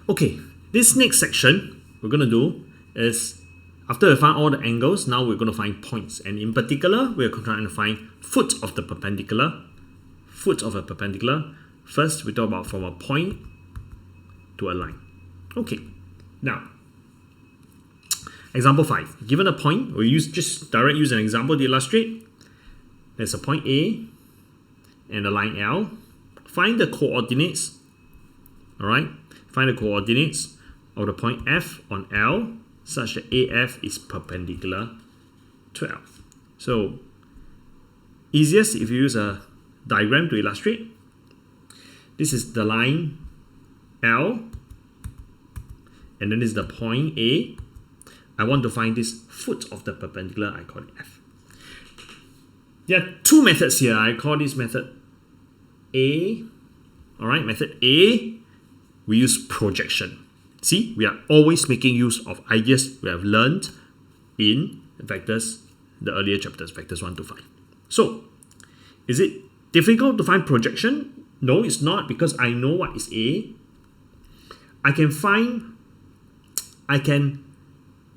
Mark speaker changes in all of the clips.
Speaker 1: Okay, this next section we're going to do is, after we find all the angles, now we're going to find points. And in particular, we're trying to find foot of the perpendicular. Foot of a perpendicular. First, we talk about from a point to a line. Okay, now, example 5. Given a point, we'll just use an example to illustrate. There's a point A and a line L. Find the coordinates. Alright, find the coordinates of the point F on L such that AF is perpendicular to L. So, easiest if you use a diagram to illustrate. This is the line L, and then this is the point A. I want to find this foot of the perpendicular, I call it F. There are two methods here. I call this method A. Alright, method A, we use projection. See, we are always making use of ideas we have learned in vectors, the earlier chapters, vectors 1 to 5. So, is it difficult to find projection? No, it's not, because I know what is A. I can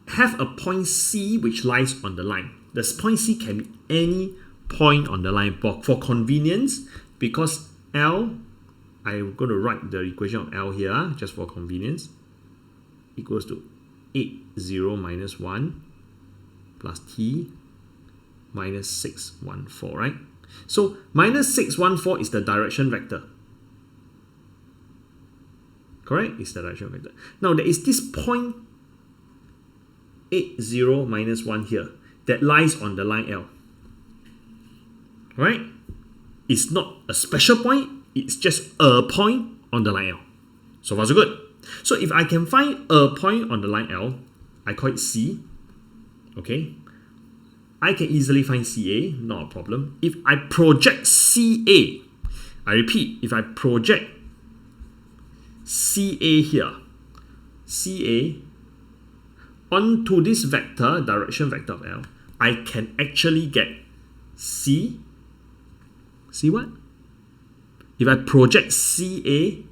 Speaker 1: have a point C which lies on the line. This point C can be any point on the line for convenience, because L, I'm going to write the equation of L here just for convenience, equals to 8, 0, minus 1 plus T minus 6, 1, 4, right? So minus 6, 1, 4 is the direction vector. Correct? It's the direction vector. Now there is this point 8, 0, minus 1 here that lies on the line L. Right? It's not a special point, it's just a point on the line L. So far so good. So if I can find a point on the line L, I call it C. Okay? I can easily find CA, not a problem. If I project CA, I repeat, if I project CA here, CA onto this vector, direction vector of L, I can actually get C. See what? If I project CA,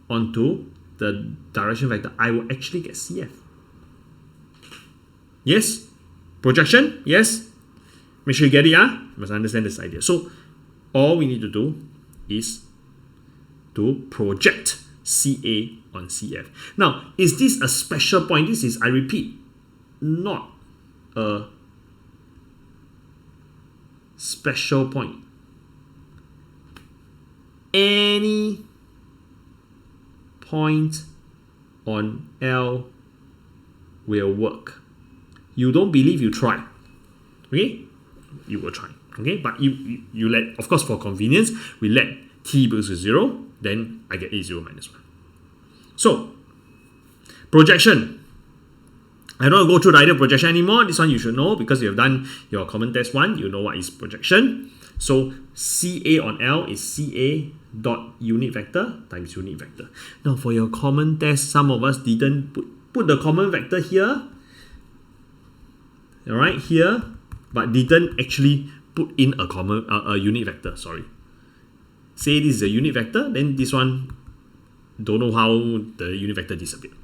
Speaker 1: onto the direction vector, I will actually get CF. Yes? Projection? Yes? Make sure you get it, You must understand this idea. So, all we need to do is to project CA on CF. Now, is this a special point? This is, I repeat, not a special point. Any point on L will work. You don't believe, you try. Okay? You will try. Okay? But you let, of course, for convenience, we let T equals to 0, then I get A0 minus 1. So, projection. I don't want to go through the idea of projection anymore. This one you should know because you have done your common test 1. You know what is projection. So, CA on L is CA dot unit vector times unit vector. Now, for your common test, some of us didn't put the common vector here. Alright, here. But didn't actually put in a unit vector. Sorry. Say this is a unit vector, then this one, don't know how the unit vector disappeared.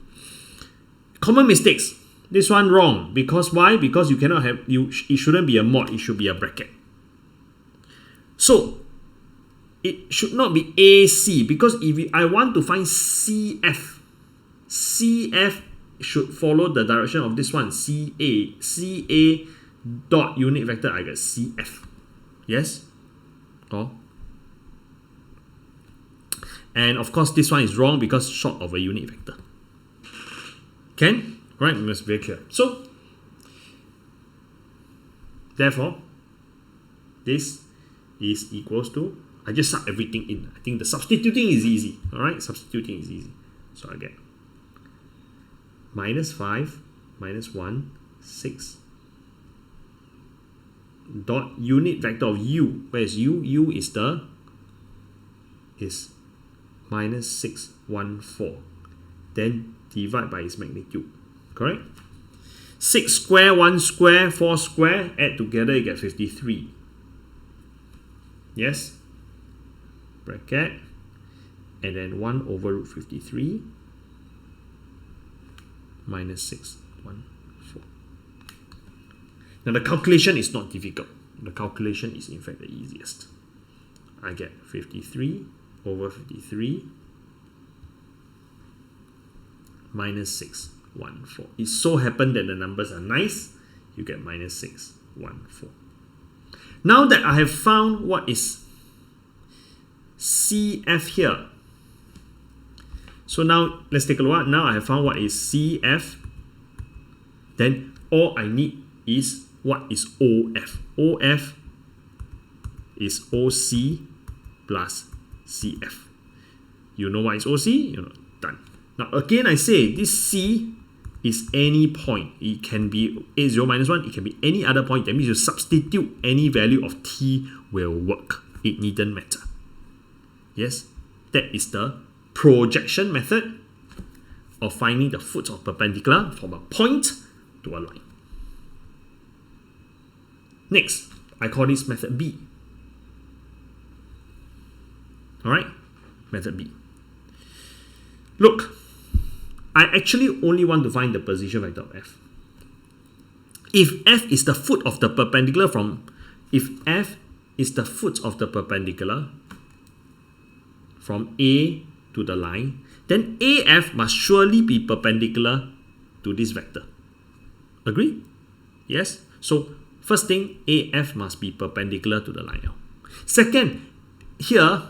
Speaker 1: Common mistakes. This one wrong. Because why? Because you cannot have, it shouldn't be a mod, it should be a bracket. So, it should not be AC, because if I want to find CF, CF should follow the direction of this one, CA dot unit vector, I get CF. Yes? Oh. And of course, this one is wrong because short of a unit vector. Can? Right? It must be very clear. So, therefore, this is equals to, I just sub everything in. I think the substituting is easy. Alright? Substituting is easy. So I get minus 5, minus 1, 6, dot unit vector of U. Where is U? U is minus 6, 1, 4. Then divide by its magnitude. Correct? 6 square, 1 square, 4 square, add together you get 53. Yes? bracket, and then 1 over root 53 minus 6, 1, 4. Now the calculation is not difficult. The calculation is in fact the easiest. I get 53 over 53 minus 6, 1, 4. It so happened that the numbers are nice. You get minus 6, 1, 4. Now that I have found what is CF here, so now let's take a look. Now I have found what is CF. Then all I need is what is OF. OF is OC plus CF. You know what is OC? You know, done. Now again I say this C is any point. It can be A0 minus 1. It can be any other point. That means you substitute any value of T will work. It needn't matter. Yes, that is the projection method of finding the foot of perpendicular from a point to a line. Next, I call this method B. Alright, method B. Look, I actually only want to find the position vector of F. If F is the foot of the perpendicular from A to the line, then AF must surely be perpendicular to this vector. Agree? Yes? So first thing, AF must be perpendicular to the line L. Second, here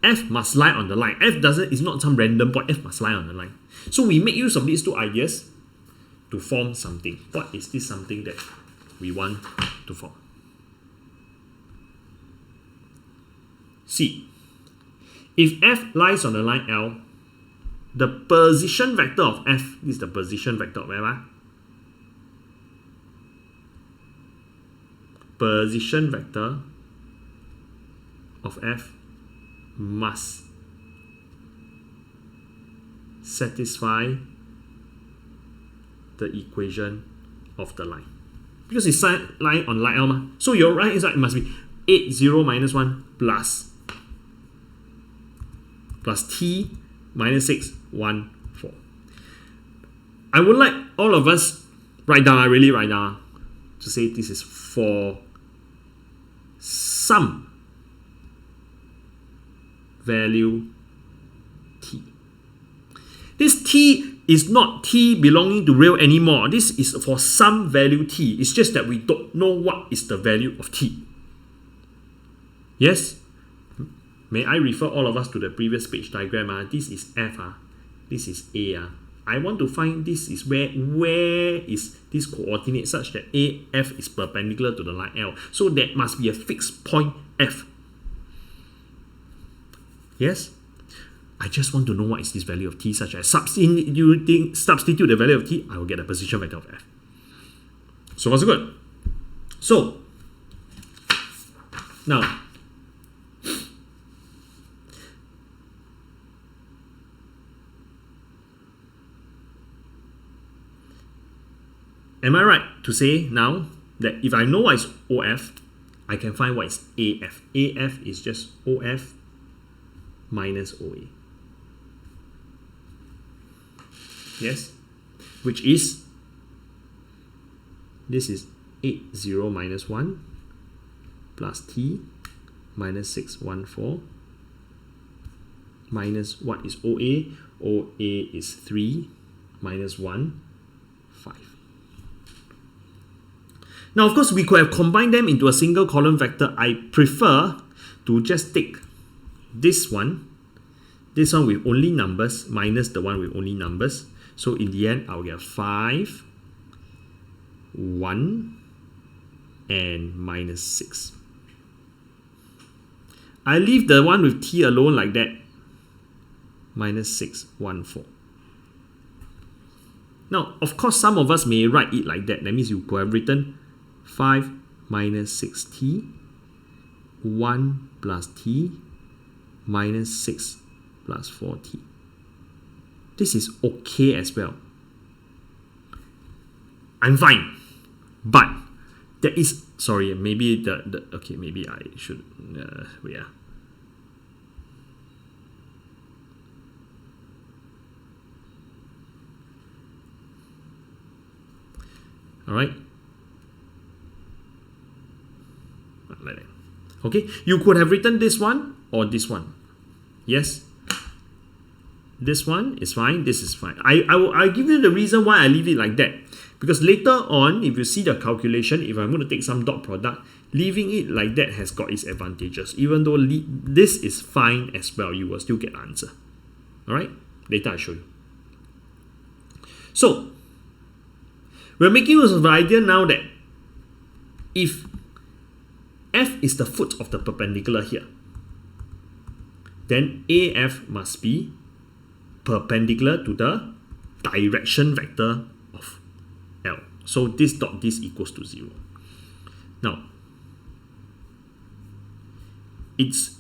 Speaker 1: F must lie on the line. F is not some random point. F must lie on the line. So we make use of these two ideas to form something. What is this something that we want to form? C. If F lies on the line L, the position vector of F is the position vector of F. Position vector of F must satisfy the equation of the line. Because it's lying on line L. So your right hand side must be 8, 0, minus 1 plus T minus 6, 1, 4. I would like all of us write down, really write down, to say this is for some value T. This T is not T belonging to real anymore. This is for some value T. It's just that we don't know what is the value of T. Yes? May I refer all of us to the previous page diagram? This is F. This is A. I want to find this is where is this coordinate such that AF is perpendicular to the line L. So that must be a fixed point F. Yes? I just want to know what is this value of T such as substitute the value of T, I will get a position vector of F. So far so good. So now am I right to say now that if I know what is OF, I can find what is AF. AF is just OF minus OA. Yes? Which is, this is 8, 0, minus 1 plus T minus 6, 1, 4 minus what is OA? OA is 3 minus 1, 5. Now, of course, we could have combined them into a single column vector. I prefer to just take this one with only numbers minus the one with only numbers. So in the end, I'll get 5, 1, and minus 6. I leave the one with T alone like that. Minus 6, 1, 4. Now, of course, some of us may write it like that. That means you could have written 5 minus 6T, 1 plus T, minus 6 plus 4T. This is okay as well. I'm fine. But there is, sorry, maybe okay, maybe I should, Alright? Like that. Okay? You could have written this one or this one. Yes? This one is fine, this is fine. I'll give you the reason why I leave it like that. Because later on, if you see the calculation, if I'm going to take some dot product, leaving it like that has got its advantages. Even though this is fine as well, you will still get the answer. Alright? Later I'll show you. So, we're making use of the idea now that if F is the foot of the perpendicular here, then AF must be perpendicular to the direction vector of L. So this dot this equals to 0. Now, it's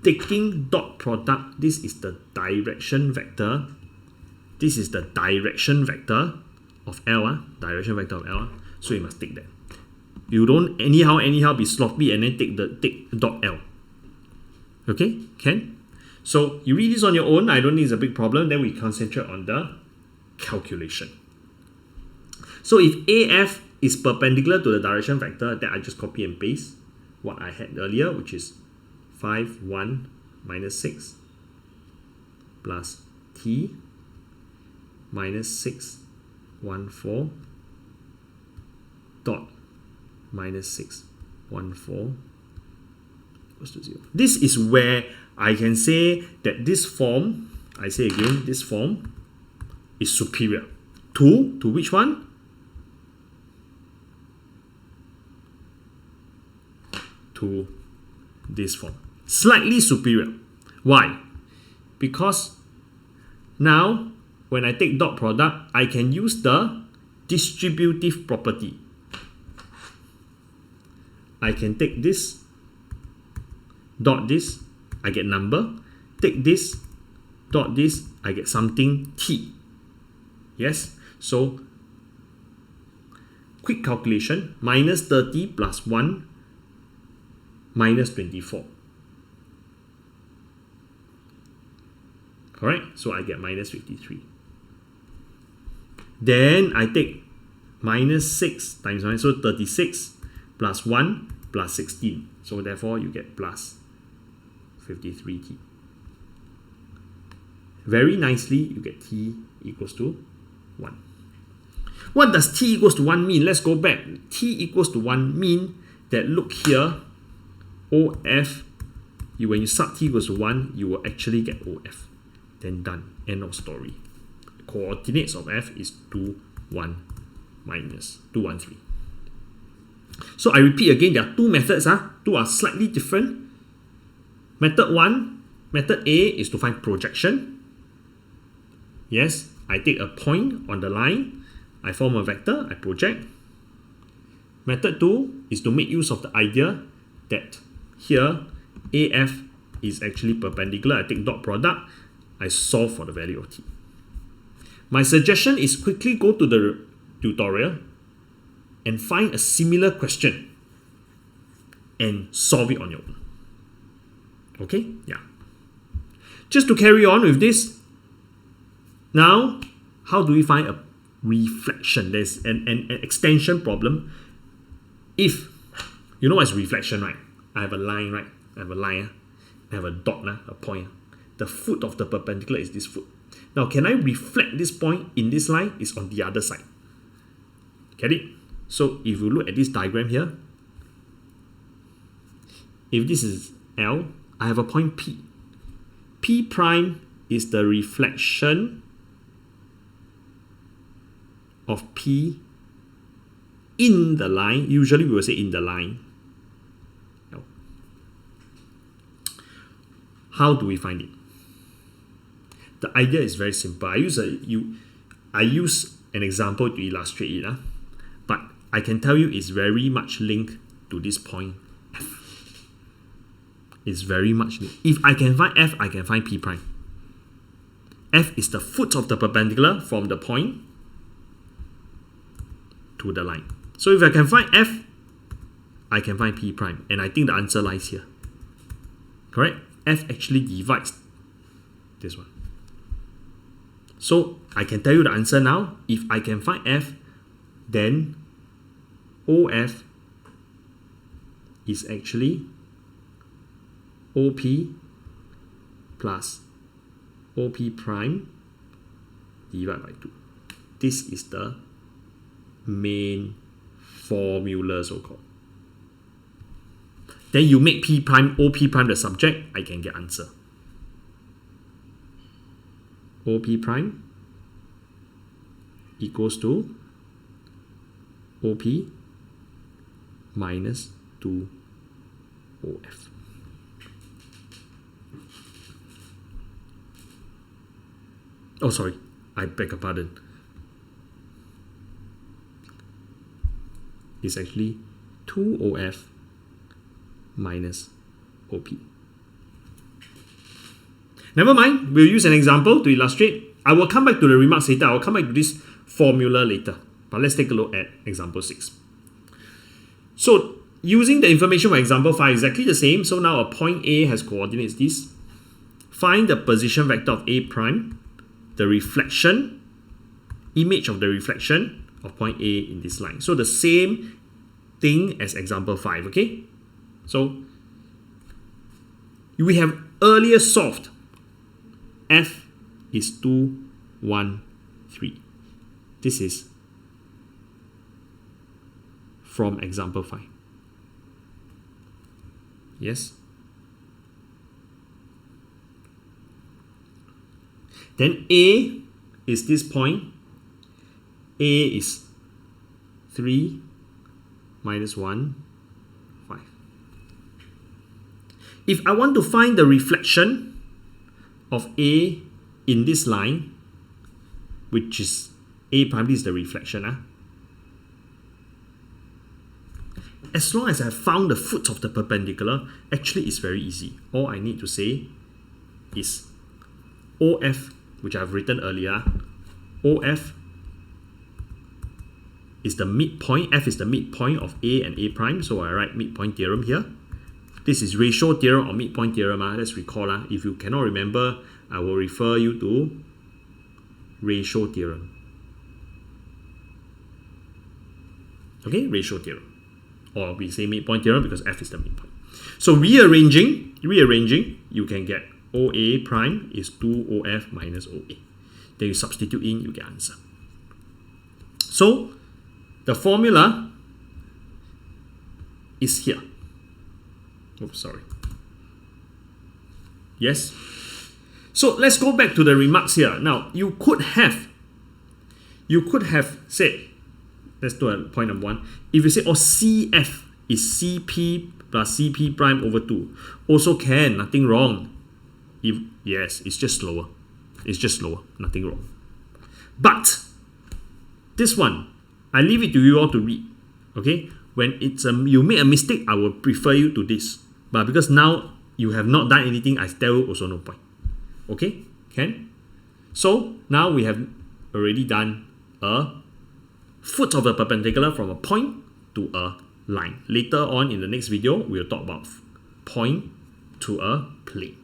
Speaker 1: taking dot product. This is the direction vector. This is the direction vector of L. Direction vector of L. So you must take that. You don't anyhow be sloppy and then take dot L. Okay? Can? So you read this on your own. I don't think it's a big problem. Then we concentrate on the calculation. So if AF is perpendicular to the direction vector, then I just copy and paste what I had earlier, which is 5, 1, minus 6 plus T minus 6, 1, 4 dot minus 6, 1, 4 equals to 0. This is where I can say that this form, I say again, this form is superior to which one? To this form. Slightly superior. Why? Because now when I take dot product, I can use the distributive property. I can take this, dot this, I get number. Take this, dot this, I get something T. Yes? So, quick calculation, minus 30 plus 1 minus 24. Correct? So I get minus 53. Then I take minus 6 times 1, so 36 plus 1 plus 16. So therefore you get plus 53T. Very nicely, you get T equals to 1. What does T equals to 1 mean? Let's go back. T equals to 1 mean that, look here, OF, when you sub T equals to 1, you will actually get OF. Then done. End of story. Coordinates of F is 2, 1, minus 2, 1, 3. So I repeat again, there are two methods. Two are slightly different. Method 1, method A is to find projection. Yes, I take a point on the line, I form a vector, I project. Method 2 is to make use of the idea that here AF is actually perpendicular. I take dot product, I solve for the value of T. My suggestion is quickly go to the tutorial and find a similar question and solve it on your own. Okay? Yeah. Just to carry on with this, now, how do we find a reflection? There's an extension problem. If, you know what's reflection, right? I have a line, right? I have a line, I have a dot, a point. The foot of the perpendicular is this foot. Now, can I reflect this point in this line? It's on the other side. Get it? So, if you look at this diagram here, if this is L, I have a point P. P prime is the reflection of P in the line. Usually we will say in the line. L. How do we find it? The idea is very simple. I use an example to illustrate it. But I can tell you it's very much linked to this point F. It's very much linked. If I can find F, I can find P prime. F is the foot of the perpendicular from the point to the line. So if I can find F, I can find P prime. And I think the answer lies here. Correct? F actually divides this one. So I can tell you the answer now. If I can find F, then OF is actually OP plus OP prime divided by 2. This is the main formula, so-called. Then you make P prime, OP prime the subject, I can get answer. OP prime equals to OP minus 2 OF. Oh, sorry, I beg your pardon. It's actually 2 OF minus OP. Never mind, we'll use an example to illustrate. I will come back to the remarks later. I will come back to this formula later. But let's take a look at example 6. So, using the information from example 5, exactly the same. So now a point A has coordinates this. Find the position vector of A prime, the reflection, image of the reflection of point A in this line. So the same thing as example 5, okay? So we have earlier solved. F is 2, 1, 3. This is from example 5. Yes? Then A is this point. A is 3 minus 1, 5. If I want to find the reflection of A in this line, which is A prime, this is the reflection. As long as I have found the foot of the perpendicular, actually it's very easy. All I need to say is OF, which I've written earlier. OF is the midpoint. F is the midpoint of A and A prime. So I write midpoint theorem here. This is ratio theorem or midpoint theorem. Let's recall. If you cannot remember, I will refer you to ratio theorem. Okay, ratio theorem. Or we say midpoint theorem because F is the midpoint. So rearranging, you can get OA prime is 2OF minus OA. Then you substitute in, you get answer. So the formula is here. Oops, sorry. Yes? So let's go back to the remarks here. Now, you could have said, let's do a point number 1. If you say, CF is CP plus CP prime over 2, also can, nothing wrong. Yes, it's just slower. It's just slower, nothing wrong. But this one, I leave it to you all to read. Okay? When it's you make a mistake, I will prefer you to this. But because now you have not done anything, I tell you also no point. Okay? Can? So now we have already done a foot of a perpendicular from a point to a line. Later on in the next video, we'll talk about point to a plane.